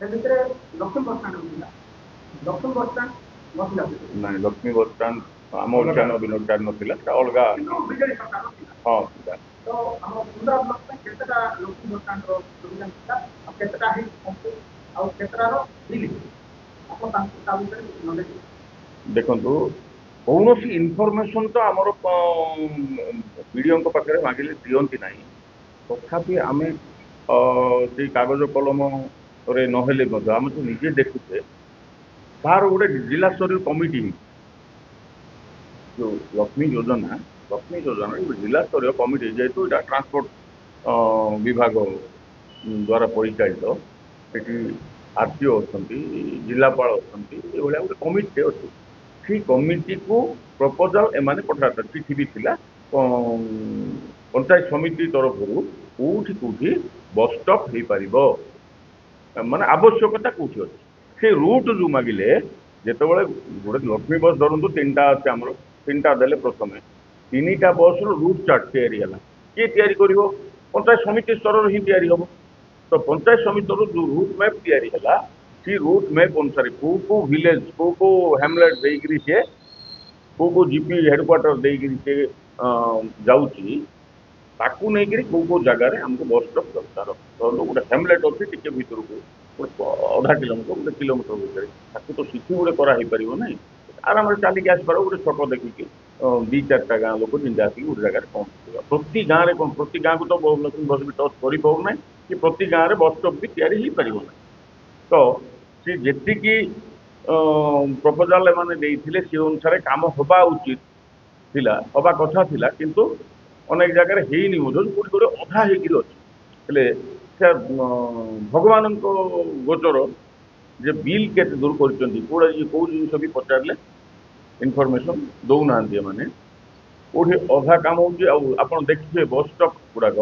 Lakshmi bus stand ନଥିଲା ନାଇଁ Lakshmi bus stand ଆମ ଓଡ଼ିଶା ବିନୋଦ ଗାର୍ଡ ନଥିଲା ଅଲଗା ବିଜେଡି ସରକାର ଥିଲା। ହଁ ଥିଲା। ତ ଆମ କୁନ୍ଦା ବ୍ଲକ ପାଇଁ କେତେଟା ଲକ୍ଷ୍ମୀ ବସଷ୍ଟାଣ୍ଡର ପ୍ରୋଭିଜନ ଥିଲା ଆଉ କେତେଟା ହେଇଛି ଆଉ କେତେଟାର ବିଲ୍ ଆପଣ ତାଙ୍କୁ ତା ବିଷୟରେ ନଲେଜ ଦେଖନ୍ତୁ କୌଣସି ଇନଫର୍ମେସନ ତ ଆମର ବିଡ଼ିଓଙ୍କ ପାଖରେ ମାଗିଲେ ଦିଅନ୍ତି ନାହିଁ। ତଥାପି ଆମେ ସେଇ କାଗଜ କଲମରେ ନହେଲେ ମଧ୍ୟ ଆମେ ତ ନିଜେ ଦେଖୁଛେ ତାର ଗୋଟେ ଜିଲ୍ଲା ସ୍ତରୀୟ କମିଟି ଯୋଉ ଲକ୍ଷ୍ମୀ ଯୋଜନା ଗୋଟେ ଜିଲ୍ଲା ସ୍ତରୀୟ କମିଟି ଯେହେତୁ ଏଇଟା ଟ୍ରାନ୍ସପୋର୍ଟ ବିଭାଗ ଦ୍ୱାରା ପରିଚାଳିତ ସେଠି ଆର୍ଟିଓ ଅଛନ୍ତି ଜିଲ୍ଲାପାଳ ଅଛନ୍ତି ଏଭଳିଆ ଗୋଟେ କମିଟିଟେ ଅଛି। ସେଇ କମିଟିକୁ ପ୍ରପୋଜାଲ ଏମାନେ ପଠାଇଛନ୍ତି ଚିଠି ବି ଥିଲା ପଞ୍ଚାୟତ ସମିତି ତରଫରୁ କୋଉଠି କୋଉଠି ବସ୍ ଷ୍ଟପ୍ ହେଇପାରିବ ମାନେ ଆବଶ୍ୟକତା କୋଉଠି ଅଛି ସେ ରୁଟ୍ ଯୋଉ ମାଗିଲେ ଯେତେବେଳେ ଗୋଟେ ଲକ୍ଷ୍ମୀ ବସ୍ ଧରନ୍ତୁ ତିନିଟା ଅଛି ଆମର ତିନିଟା ଦେଲେ ପ୍ରଥମେ ତିନିଟା ବସ୍ର ରୁଟ୍ ଚାର୍ଟ ତିଆରି ହେଲା କିଏ ତିଆରି କରିବ ପଞ୍ଚାୟତ ସମିତି ସ୍ତରରେ ହିଁ ତିଆରି ହବ ତ ପଞ୍ଚାୟତ ସମିତିର ଯୋଉ ରୁଟ୍ ମ୍ୟାପ୍ ତିଆରି ହେଲା ସେ ରୁଟ୍ ମ୍ୟାପ୍ ଅନୁସାରେ କୋଉ କୋଉ ଭିଲେଜ କୋଉ କୋଉ ହ୍ୟାମଲେଟ୍ ଦେଇକିରି ସିଏ କୋଉ କୋଉ ଜିପି ହେଡକ୍ୱାର୍ଟର ଦେଇକିରି ସେ ଯାଉଛି ତାକୁ ନେଇକିରି କୋଉ କୋଉ ଜାଗାରେ ଆମକୁ ବସ୍ ଷ୍ଟପ୍ ଦରକାର ଧରନ୍ତୁ ଗୋଟେ ହ୍ୟାମଲେଟ୍ ଅଛି ଟିକେ ଭିତରକୁ ଗୋଟେ ଅଧା କିଲୋମିଟର ଗୋଟେ କିଲୋମିଟର ଭିତରେ ତାକୁ ତ ସିଠି ଗୋଟେ କରାହେଇପାରିବ ନାହିଁ ଆରାମରେ ଚାଲିକି ଆସିପାରିବ ଗୋଟେ ଛକ ଦେଖିକି ଦି ଚାରିଟା ଗାଁ ଲୋକ ଯେମିତି ଆସିକି ଗୋଟେ ଜାଗାରେ ପହଞ୍ଚିଯିବା ପ୍ରତି ଗାଁରେ କ'ଣ ପ୍ରତି ଗାଁକୁ ତ ଲକ୍ଷ୍ମୀ ବସ୍ ବି ଟଚ୍ କରିପାରୁନାହିଁ କି ପ୍ରତି ଗାଁରେ ବସ୍ ଷ୍ଟପ୍ ବି ତିଆରି ହେଇପାରିବ ନାହିଁ ତ ସେ ଯେତିକି ପ୍ରପୋଜାଲ ଏମାନେ ଦେଇଥିଲେ ସେ ଅନୁସାରେ କାମ ହେବା ଉଚିତ ଥିଲା ହେବା କଥା ଥିଲା କିନ୍ତୁ ଅନେକ ଜାଗାରେ ହେଇନି ମଧ୍ୟ କୋଉଠି କୋଉଠି ଅଧା ହେଇକିରି ଅଛି ହେଲେ ସେ ଭଗବାନଙ୍କ ଗୋଚର ଯେ ବିଲ୍ କେତେ ଦୂର କରିଛନ୍ତି କୋଉ ଜିନିଷ ବି ପଚାରିଲେ ଇନଫର୍ମେସନ୍ ଦଉନାହାନ୍ତି ଏମାନେ କୋଉଠି ଅଧା କାମ ହେଉଛି ଆଉ ଆପଣ ଦେଖିଥିବେ ବସ୍ ଷ୍ଟପ୍ ଗୁଡ଼ାକ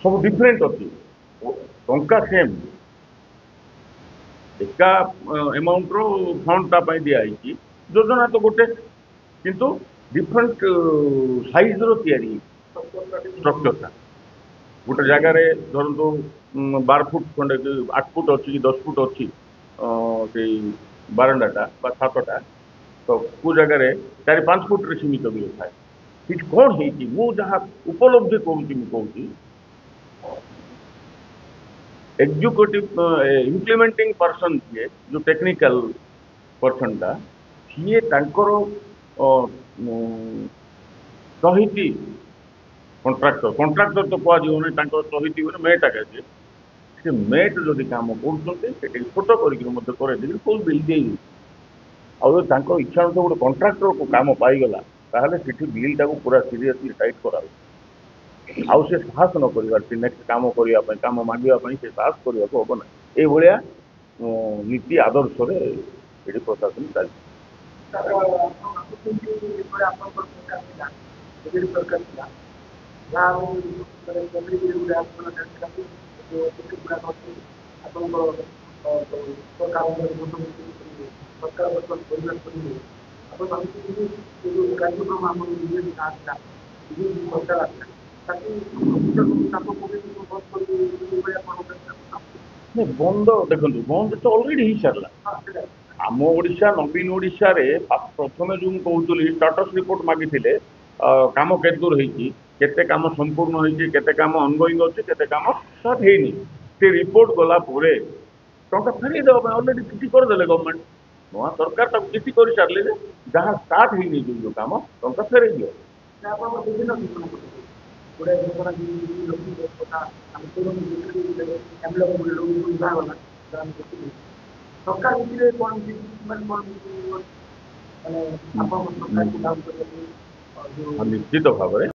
ସବୁ ଡିଫରେଣ୍ଟ ଅଛି ଟଙ୍କା ସେମ୍ ଏକା ଏମାଉଣ୍ଟର ଫଣ୍ଡ ତା ପାଇଁ ଦିଆହେଇଛି ଯୋଜନା ତ ଗୋଟେ କିନ୍ତୁ ଡିଫରେଣ୍ଟ ସାଇଜ୍ର ତିଆରି ଷ୍ଟ୍ରକ୍ଚରଟା ଗୋଟେ ଜାଗାରେ ଧରନ୍ତୁ 12 ଫୁଟ ଖଣ୍ଡେ କି 8 ଫୁଟ ଅଛି କି 10 ଫୁଟ ଅଛି ସେଇ ବାରଣ୍ଡାଟା ବା ଛାତଟା ତ କୋଉ ଜାଗାରେ 4-5 ଫୁଟରେ ସୀମିତ ବି ଥାଏ ସେଠି କ'ଣ ହେଇଛି ମୁଁ ଯାହା ଉପଲବ୍ଧି କରୁଛି ମୁଁ କହୁଛି ଏକ୍ଜିକ୍ୟୁଟିଭ ଇମ୍ପ୍ଲିମେଣ୍ଟିଂ ପର୍ସନ୍ ଯିଏ ଯୋଉ ଟେକ୍ନିକାଲ ପର୍ସନ୍ଟା ସିଏ ତାଙ୍କର ସହିତି କଣ୍ଟ୍ରାକ୍ଟର ତ କୁହାଯିବ ନାହିଁ ତାଙ୍କର ସହିତି ବୋଲେ ମେଟ୍ ଆକା ସେ ମେଟ୍ ଯଦି କାମ କରୁଛନ୍ତି ସେଠି ଛୋଟ କରିକି ମଧ୍ୟ କରେଇ ଦେଇକି ଫୁଲ୍ ବିଲ୍ ଦେଇଦେଉଛି ଆଉ ଯଦି ତାଙ୍କ ଇଚ୍ଛା ଅନୁସାରେ ଗୋଟେ କଣ୍ଟ୍ରାକ୍ଟରକୁ କାମ ପାଇଗଲା ତାହେଲେ ସେଠି ବିଲ୍ଟାକୁ ପୁରା ସିରିୟସଲି ଟାଇଟ୍ କରାଯାଉଛି ଆଉ ସେ ସାହସ ନ କରିବାର ସେ ନେକ୍ସଟ କାମ କରିବା ପାଇଁ କାମ ମାଗିବା ପାଇଁ ସେ ସାହସ କରିବାକୁ ହବ ନାହିଁ ଏଇଭଳିଆ ନୀତି ଆଦର୍ଶରେ ଏଠି ପ୍ରଶାସନ ଚାଲିଛି। ବନ୍ଦ ଦେଖନ୍ତୁ ବନ୍ଦ ତ ଅଲରେଡି ହେଇସାରିଲା ଆମ ଓଡ଼ିଶା ନବୀନ ଓଡ଼ିଶାରେ ପ୍ରଥମେ ଯୋଉ ମୁଁ କହୁଥିଲି ଷ୍ଟାଟସ୍ ରିପୋର୍ଟ ମାଗିଥିଲେ କାମ କେତେ ଦୂର ହେଇଛି କେତେ କାମ ସମ୍ପୂର୍ଣ୍ଣ ହେଇଛି କେତେ କାମ ଅନଗୋଇଂ ଅଛି କେତେ କାମ ଷ୍ଟାର୍ଟ ହେଇନି ସେ ରିପୋର୍ଟ ଗଲା ପରେ ଟଙ୍କା ଫେରେଇ ଦେବା ପାଇଁ ଅଲରେଡି ଚିଠି କରିଦେଲେ ଗଭର୍ଣ୍ଣମେଣ୍ଟ ନୂଆ ସରକାର ତାକୁ ଚିଠି କରିସାରିଲେ ଯେ ଯାହା ଷ୍ଟାର୍ଟ ହେଇନି ଯୋଉ କାମ ଟଙ୍କା ଫେରେଇ ଦିଅ ନିଶ୍ଚିତ ଭାବରେ